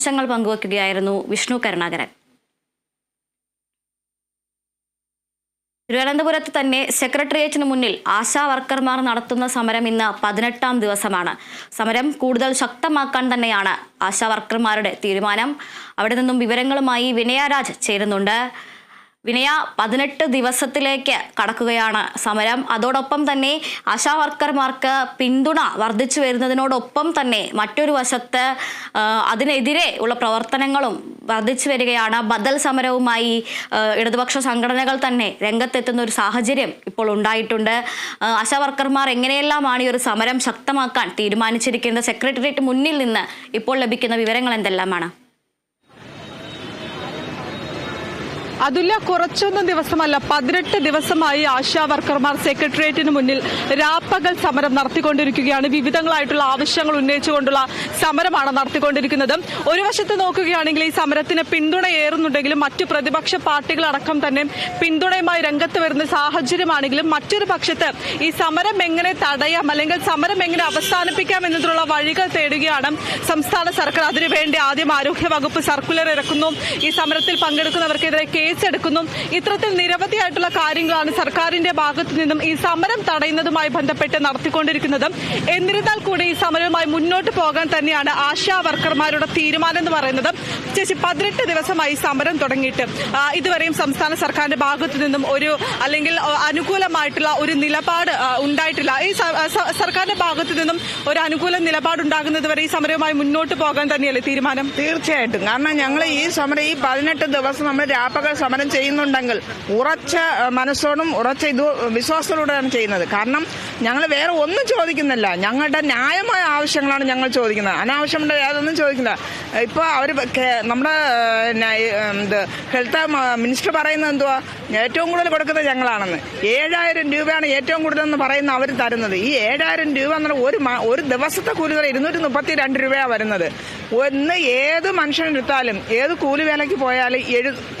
വിശദാംശങ്ങൾ പങ്കുവയ്ക്കുകയായിരുന്നു വിഷ്ണു കരുണാകരൻ. തിരുവനന്തപുരത്ത് തന്നെ സെക്രട്ടേറിയറ്റിന് മുന്നിൽ ആശാ വർക്കർമാർ നടത്തുന്ന സമരം ഇന്ന് 18ാം ദിവസമാണ്. സമരം കൂടുതൽ ശക്തമാക്കാൻ തന്നെയാണ് ആശാ വർക്കർമാരുടെ തീരുമാനം. അവിടെ നിന്നും വിവരങ്ങളുമായി വിനയ രാജ് ചേരുന്നുണ്ട്. വിനയ, 18 ദിവസത്തിലേക്ക് കടക്കുകയാണ് സമരം. അതോടൊപ്പം തന്നെ ആശാ വർക്കർമാർക്ക് പിന്തുണ വർദ്ധിച്ചു വരുന്നതിനോടൊപ്പം തന്നെ മറ്റൊരു വശത്ത് അതിനെതിരെ ഉള്ള പ്രവർത്തനങ്ങളും വർദ്ധിച്ചു വരികയാണ്. ബദൽ സമരവുമായി ഇടതുപക്ഷ സംഘടനകൾ തന്നെ രംഗത്തെത്തുന്ന ഒരു സാഹചര്യം ഇപ്പോൾ ഉണ്ടായിട്ടുണ്ട്. ആശാ വർക്കർമാർ എങ്ങനെയെല്ലാമാണ് ഈ ഒരു സമരം ശക്തമാക്കാൻ തീരുമാനിച്ചിരിക്കുന്നത്? സെക്രട്ടേറിയറ്റ് മുന്നിൽ നിന്ന് ഇപ്പോൾ ലഭിക്കുന്ന വിവരങ്ങൾ എന്തെല്ലാമാണ്? അതുല്ല, കുറച്ചൊന്നും ദിവസമല്ല, 18 ദിവസമായി ആശാ വർക്കർമാർ സെക്രട്ടേറിയറ്റിന് മുന്നിൽ രാപ്പകൽ സമരം നടത്തിക്കൊണ്ടിരിക്കുകയാണ്. വിവിധങ്ങളായിട്ടുള്ള ആവശ്യങ്ങൾ ഉന്നയിച്ചുകൊണ്ടുള്ള സമരമാണ് നടത്തിക്കൊണ്ടിരിക്കുന്നത്. ഒരു വശത്ത് നോക്കുകയാണെങ്കിൽ ഈ സമരത്തിന് പിന്തുണയേറുന്നുണ്ടെങ്കിലും മറ്റു പ്രതിപക്ഷ പാർട്ടികളടക്കം തന്നെ പിന്തുണയുമായി രംഗത്ത് വരുന്ന സാഹചര്യമാണെങ്കിലും മറ്റൊരു പക്ഷത്ത് ഈ സമരം എങ്ങനെ തടയാം അല്ലെങ്കിൽ സമരം എങ്ങനെ അവസാനിപ്പിക്കാം എന്നതിനുള്ള വഴികൾ തേടുകയാണ് സംസ്ഥാന സർക്കാർ. അതിനുവേണ്ടി ആദ്യം ആരോഗ്യ വകുപ്പ് സർക്കുലർ ഇറക്കുന്നു, ഈ സമരത്തിൽ പങ്കെടുക്കുന്നവർക്കെതിരെ എടുക്കുന്നു. ഇത്തരത്തിൽ നിരവധിയായിട്ടുള്ള കാര്യങ്ങളാണ് സർക്കാരിന്റെ ഭാഗത്തു നിന്നും ഈ സമരം തടയുന്നതുമായി ബന്ധപ്പെട്ട് നടത്തിക്കൊണ്ടിരിക്കുന്നത്. എന്നിരുന്നാൽ കൂടി ഈ സമരവുമായി മുന്നോട്ട് പോകാൻ തന്നെയാണ് ആശാ വർക്കർമാരുടെ തീരുമാനം എന്ന് പറയുന്നത്. ചേച്ചി, 18 ദിവസമായി സമരം തുടങ്ങിയിട്ട് ഇതുവരെയും സംസ്ഥാന സർക്കാരിന്റെ ഭാഗത്തു നിന്നും ഒരു അല്ലെങ്കിൽ അനുകൂലമായിട്ടുള്ള ഒരു നിലപാട് ഉണ്ടായിട്ടില്ല. ഈ സർക്കാരിന്റെ ഭാഗത്തു നിന്നും ഒരു അനുകൂല നിലപാടുണ്ടാകുന്നത് വരെ ഈ സമരവുമായി മുന്നോട്ട് പോകാൻ തന്നെയല്ലേ തീരുമാനം? തീർച്ചയായിട്ടും. കാരണം ഞങ്ങൾ ഈ സമരം ഈ 18 ദിവസം നമ്മൾ രാപ്പകൽ സമരം ചെയ്യുന്നുണ്ടെങ്കിൽ ഉറച്ച മനസ്സോടും ഉറച്ച വിശ്വാസത്തോടെയാണ് ചെയ്യുന്നത്. കാരണം ഞങ്ങൾ വേറെ ഒന്നും ചോദിക്കുന്നില്ല, ഞങ്ങളുടെ ന്യായമായ ആവശ്യങ്ങളാണ് ഞങ്ങൾ ചോദിക്കുന്നത്. അനാവശ്യമുണ്ട് യാതൊന്നും ചോദിക്കുന്നില്ല. ഇപ്പോൾ അവർ നമ്മുടെ ഹെൽത്ത് മിനിസ്റ്റർ പറയുന്നത് എന്തുവാ, ഏറ്റവും കൂടുതൽ കൊടുക്കുന്നത് ഞങ്ങളാണെന്ന്. 7000 രൂപയാണ് ഏറ്റവും കൂടുതലെന്ന് പറയുന്ന അവർ തരുന്നത്. ഈ 7000 രൂപ എന്ന് പറഞ്ഞാൽ ഒരു ദിവസത്തെ കൂലി 232 രൂപയാണ് വരുന്നത്. ഒന്ന് ഏത് മനുഷ്യനെടുത്താലും ഏത് കൂലി വേലയ്ക്ക് പോയാലും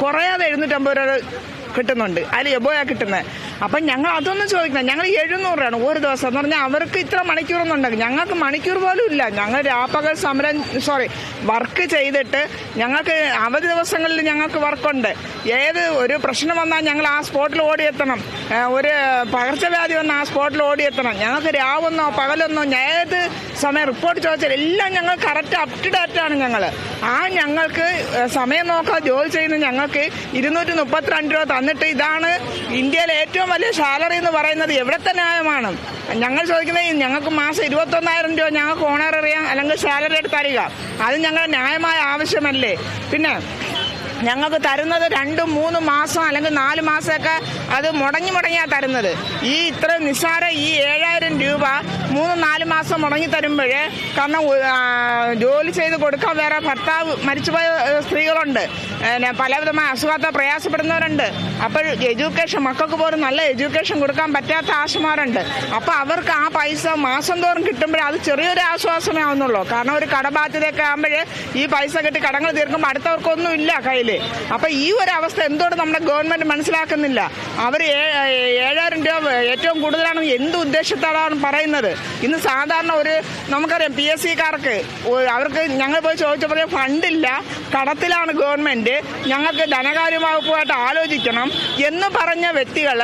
കുറയാതെ 750 രൂപ കിട്ടുന്നുണ്ട്, അതിൽ എബോയാ കിട്ടുന്നത്. അപ്പം ഞങ്ങൾ അതൊന്നും ചോദിക്കണം. ഞങ്ങൾ 700 രൂപയാണ് ഒരു ദിവസം എന്ന് പറഞ്ഞാൽ അവർക്ക് ഇത്ര മണിക്കൂറൊന്നുണ്ടെങ്കിൽ ഞങ്ങൾക്ക് മണിക്കൂർ പോലും ഇല്ല. ഞങ്ങൾ രാപ്പകൽ വർക്ക് ചെയ്തിട്ട് ഞങ്ങൾക്ക് അവധി ദിവസങ്ങളിൽ ഞങ്ങൾക്ക് വർക്കുണ്ട്. ഏത് ഒരു പ്രശ്നം വന്നാൽ ഞങ്ങൾ ആ സ്പോട്ടിൽ ഓടിയെത്തണം. ഒരു പകർച്ചവ്യാധി വന്നാൽ ആ സ്പോട്ടിൽ ഓടിയെത്തണം. ഞങ്ങൾക്ക് രാവെന്നോ പകലെന്നോ ഏത് സമയം റിപ്പോർട്ട് ചോദിച്ചാൽ എല്ലാം ഞങ്ങൾ കറക്റ്റ് അപ് ടു ഡേറ്റ് ആണ്. ഞങ്ങൾക്ക് സമയം നോക്കാതെ ജോലി ചെയ്യുന്ന ഞങ്ങൾക്ക് 232 രൂപ തന്നിട്ട് ഇതാണ് ഇന്ത്യയിലെ ഏറ്റവും വലിയ സാലറി എന്ന് പറയുന്നത് എവിടത്തെ ന്യായമാണ്? ഞങ്ങൾ ചോദിക്കുന്നത് ഞങ്ങൾക്ക് മാസം 21,000 രൂപ ഞങ്ങൾക്ക് ഓണർ അറിയാം അല്ലെങ്കിൽ സാലറി എടുത്ത് തരിക. അത് ഞങ്ങളുടെ ന്യായമായ ആവശ്യമല്ലേ? പിന്നെ ഞങ്ങൾക്ക് തരുന്നത് 2-3 മാസം അല്ലെങ്കിൽ 4 മാസമൊക്കെ അത് മുടങ്ങിയാണ് തരുന്നത്. ഈ ഇത്ര നിസ്സാര ഈ 7000 രൂപ 3-4 മാസം മുടങ്ങി തരുമ്പോഴേ, കാരണം ജോലി ചെയ്ത് കൊടുക്കാൻ വേറെ ഭർത്താവ് മരിച്ചുപോയ സ്ത്രീകളുണ്ട്, പലവിധമായ അസുഖത്തെ പ്രയാസപ്പെടുന്നവരുണ്ട്. അപ്പോൾ എഡ്യൂക്കേഷൻ മക്കൾക്ക് പോലും നല്ല എഡ്യൂക്കേഷൻ കൊടുക്കാൻ പറ്റാത്ത ആശമാരുണ്ട്. അപ്പോൾ അവർക്ക് ആ പൈസ മാസം തോറും കിട്ടുമ്പോഴേ അത് ചെറിയൊരു ആശ്വാസമേ ആവുന്നുള്ളൂ. കാരണം ഒരു കടബാധ്യതയൊക്കെ ആകുമ്പോഴേ ഈ പൈസ കിട്ടി കടങ്ങൾ തീർക്കുമ്പോൾ അടുത്തവർക്കൊന്നും ഇല്ല കയ്യിൽ. അപ്പൊ ഈ ഒരു അവസ്ഥ എന്തുകൊണ്ട് നമ്മുടെ ഗവൺമെന്റ് മനസ്സിലാക്കുന്നില്ല? അവർ 7000 രൂപ ഏറ്റവും കൂടുതലാണെന്ന് എന്ത് ഉദ്ദേശത്തോടാണ് പറയുന്നത്? ഇന്ന് സാധാരണ നമുക്കറിയാം PSCക്കാർക്ക് അവർക്ക് ഞങ്ങൾ പോയി ചോദിച്ചപ്പോൾ ഫണ്ടില്ല, കടത്തിലാണ് ഗവൺമെന്റ്, ഞങ്ങൾക്ക് ധനകാര്യ വകുപ്പുമായിട്ട് ആലോചിക്കണം എന്ന് പറഞ്ഞ വ്യക്തികൾ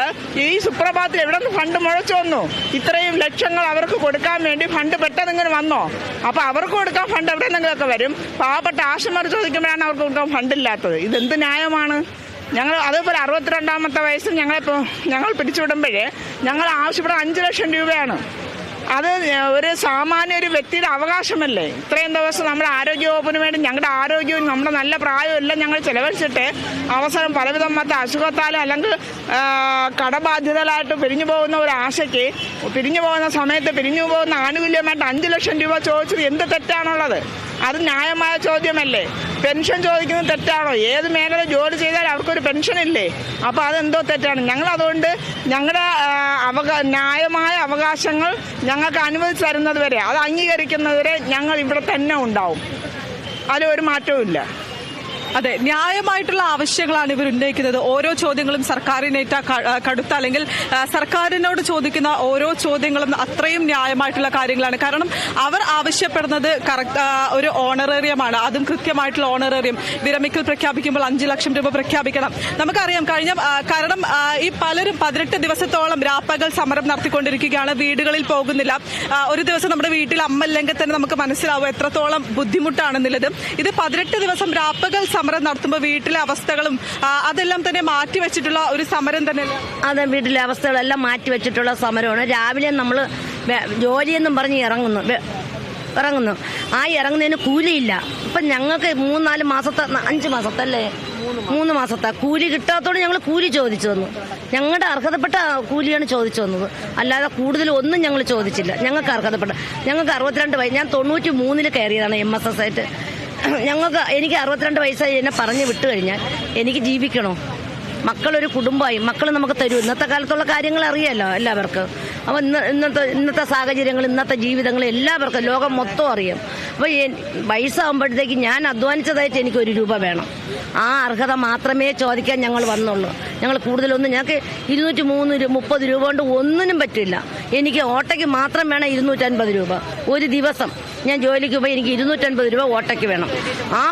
ഈ സുപ്രഭാതത്തിൽ എവിടെ നിന്ന് ഫണ്ട് മുഴച്ചു വന്നു? ഇത്രയും ലക്ഷങ്ങൾ അവർക്ക് കൊടുക്കാൻ വേണ്ടി ഫണ്ട് പെട്ടെന്ന് ഇങ്ങനെ വന്നോ? അപ്പൊ അവർക്ക് കൊടുക്കാൻ ഫണ്ട് എവിടെ നിന്നെങ്കിലൊക്കെ വരും. പാവപ്പെട്ട ആശമാർ ചോദിക്കുമ്പോഴാണ് അവർക്ക് കൊടുക്കാൻ ഫണ്ടില്ലാത്തത്. ഇതെന്ത് ന്യായമാണ്? ഞങ്ങൾ അതേപോലെ 62ാമത്തെ വയസ്സിൽ ഞങ്ങൾ പിരിച്ചുവിടുമ്പോഴേ ഞങ്ങൾ ആവശ്യപ്പെടുന്ന 5 ലക്ഷം രൂപയാണ്. അത് ഒരു സാമാന്യ ഒരു വ്യക്തിയുടെ അവകാശമല്ലേ? ഇത്രയും ദിവസം നമ്മുടെ ആരോഗ്യവകുപ്പിന് വേണ്ടി ഞങ്ങളുടെ ആരോഗ്യവും നമ്മുടെ നല്ല പ്രായവും എല്ലാം ഞങ്ങൾ ചെലവഴിച്ചിട്ട് അവസരം പലവിധം അസുഖത്താലും അല്ലെങ്കിൽ കടബാധ്യതകളായിട്ട് പിരിഞ്ഞു പോകുന്ന ഒരു ആശയ്ക്ക് പിരിഞ്ഞു പോകുന്ന സമയത്ത് പിരിഞ്ഞു പോകുന്ന ആനുകൂല്യമായിട്ട് 5 ലക്ഷം രൂപ ചോദിച്ചത് എന്ത് തെറ്റാണുള്ളത്? അത് ന്യായമായ ചോദ്യമല്ലേ? പെൻഷൻ ചോദിക്കുന്നത് തെറ്റാണോ? ഏത് മേഖല ജോലി ചെയ്താൽ അവർക്കൊരു പെൻഷൻ ഇല്ലേ? അപ്പോൾ അതെന്തോ തെറ്റാണ്. ഞങ്ങളതുകൊണ്ട് ഞങ്ങളുടെ ന്യായമായ അവകാശങ്ങൾ ഞങ്ങൾക്ക് അനുവദിച്ചു തരുന്നത് വരെ, അത് അംഗീകരിക്കുന്നതുവരെ ഞങ്ങൾ ഇവിടെ തന്നെ ഉണ്ടാവും. അതിലൊരു മാറ്റവും ഇല്ല. അതെ, ന്യായമായിട്ടുള്ള ആവശ്യങ്ങളാണ് ഇവർ ഉന്നയിക്കുന്നത്. ഓരോ ചോദ്യങ്ങളും സർക്കാരിനേറ്റ കടുത്ത അല്ലെങ്കിൽ സർക്കാരിനോട് ചോദിക്കുന്ന ഓരോ ചോദ്യങ്ങളും അത്രയും ന്യായമായിട്ടുള്ള കാര്യങ്ങളാണ്. കാരണം അവർ ആവശ്യപ്പെടുന്നത് ഒരു ഓണറേറിയമാണ്, അതും കൃത്യമായിട്ടുള്ള ഓണറേറിയം. വിരമിക്കൽ പ്രഖ്യാപിക്കുമ്പോൾ 5 ലക്ഷം രൂപ പ്രഖ്യാപിക്കണം. നമുക്കറിയാം കാരണം ഈ പലരും 18 ദിവസത്തോളം രാപ്പകൽ സമരം നടത്തിക്കൊണ്ടിരിക്കുകയാണ്, വീടുകളിൽ പോകുന്നില്ല. ഒരു ദിവസം നമ്മുടെ വീട്ടിൽ അമ്മല്ലെങ്കിൽ തന്നെ നമുക്ക് മനസ്സിലാവും എത്രത്തോളം ബുദ്ധിമുട്ടാണെന്നുള്ളത്. ഇത് 18 ദിവസം രാപ്പകൽ സമരം നടത്തുമ്പോൾ വീട്ടിലെ അവസ്ഥകളും അതെല്ലാം തന്നെ മാറ്റിവെച്ചിട്ടുള്ള ഒരു സമരം തന്നെയല്ലേ? അതെ, വീട്ടിലെ അവസ്ഥകളെല്ലാം മാറ്റിവെച്ചിട്ടുള്ള സമരമാണ്. രാവിലെ നമ്മൾ ജോലിയെന്നും പറഞ്ഞ് ഇറങ്ങുന്നു. ആ ഇറങ്ങുന്നതിന് കൂലിയില്ല. ഇപ്പം ഞങ്ങൾക്ക് 3-4 മാസത്തെ 5 മാസത്തെ അല്ലേ 3 മാസത്തെ കൂലി കിട്ടാത്തതുകൊണ്ട് ഞങ്ങൾ കൂലി ചോദിച്ചു വന്നു. ഞങ്ങളുടെ അർഹതപ്പെട്ട കൂലിയാണ് ചോദിച്ചു വന്നത്, അല്ലാതെ കൂടുതൽ ഒന്നും ഞങ്ങൾ ചോദിച്ചില്ല. ഞങ്ങൾക്ക് അർഹതപ്പെട്ട ഞങ്ങൾക്ക് 62 വയസ്സ്. ഞാൻ 93-ൽ കയറിയതാണ് MSS ആയിട്ട്. എനിക്ക് 62 വയസ്സായി എന്നെ പറഞ്ഞു വിട്ടു കഴിഞ്ഞാൽ എനിക്ക് ജീവിക്കണോ? മക്കളൊരു കുടുംബമായി, മക്കൾ നമുക്ക് തരൂ. ഇന്നത്തെ കാലത്തുള്ള കാര്യങ്ങൾ അറിയാമല്ലോ എല്ലാവർക്കും. അപ്പോൾ ഇന്നത്തെ സാഹചര്യങ്ങൾ, ഇന്നത്തെ ജീവിതങ്ങൾ എല്ലാവർക്കും ലോകം മൊത്തം അറിയാം. അപ്പോൾ വയസ്സാകുമ്പോഴത്തേക്ക് ഞാൻ അധ്വാനിച്ചതായിട്ട് എനിക്ക് 1 രൂപ വേണം. ആ അർഹത മാത്രമേ ചോദിക്കാൻ ഞങ്ങൾ വന്നുള്ളൂ. ഞങ്ങൾ കൂടുതലൊന്നും, ഞങ്ങൾക്ക് 230 രൂപ കൊണ്ട് ഒന്നിനും പറ്റില്ല. എനിക്ക് ഓട്ടയ്ക്ക് മാത്രം വേണം 250 രൂപ ഒരു ദിവസം. ഞാൻ ജോലിക്ക് പോയി എനിക്ക് 250 രൂപ ഓട്ടയ്ക്ക് വേണം. ആ